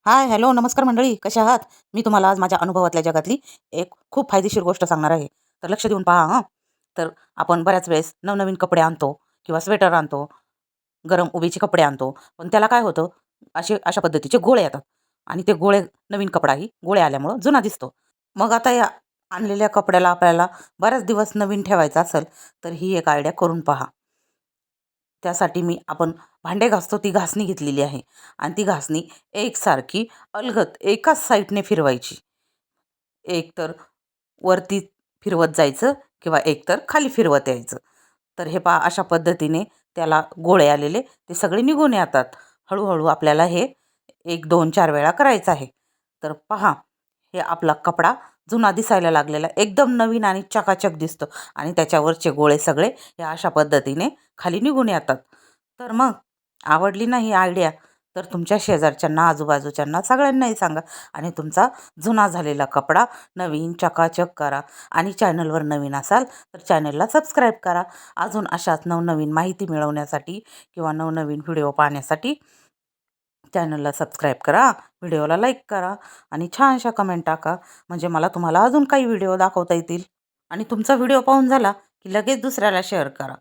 हाय, hello, नमस्कार मंडळी. कशा आहात? मी तुम्हाला आज माझ्या अनुभवातल्या जगातली एक खूप फायदेशीर गोष्ट सांगणार आहे. तर लक्ष देऊन पहा हां. तर आपण बऱ्याच वेळेस नवनवीन कपडे आणतो किंवा स्वेटर आणतो, गरम उबीचे कपडे आणतो. पण त्याला काय होतं, अशा पद्धतीचे गोळे येतात आणि ते गोळे नवीन कपडाही गोळे आल्यामुळं जुना दिसतो. मग आता या आणलेल्या कपड्याला आपल्याला बऱ्याच दिवस नवीन ठेवायचं असेल, तर ही एक आयडिया करून पहा. त्यासाठी आपण भांडे घासतो ती घासणी घेतलेली आहे आणि ती घासणी एकसारखी अलगद एकाच साईडने फिरवायची. एक तर वरती फिरवत जायचं किंवा एक तर खाली फिरवत यायचं. तर हे पहा अशा पद्धतीने त्याला गोळे आलेले ते सगळे निघून येतात. हळू आपल्याला हे 1, 2, 4 वेळा करायचं आहे. तर पहा, हे आपला कपडा जुना दिसायला लागलेला एकदम नवीन आणि चकाचक दिसतो आणि त्याच्यावरचे गोळे सगळे हे अशा पद्धतीने खाली निघून येतात. तर मग आवडली ना ही आयडिया? तर तुमच्या शेजारच्यांना, आजूबाजूच्यांना सगळ्यांनाही सांगा आणि तुमचा जुना झालेला कपडा नवीन चकाचक करा. आणि चॅनलवर नवीन असाल तर चॅनलला सबस्क्राईब करा. अजून अशाच नवनवीन माहिती मिळवण्यासाठी किंवा नवनवीन व्हिडिओ पाहण्यासाठी चॅनलला सबस्क्राईब करा, व्हिडिओला लाईक करा आणि छानशा कमेंट टाका. म्हणजे मला तुम्हाला अजून काही व्हिडिओ दाखवता येतील. आणि तुमचा व्हिडिओ पाहून झाला की लगेच दुसऱ्याला शेअर करा.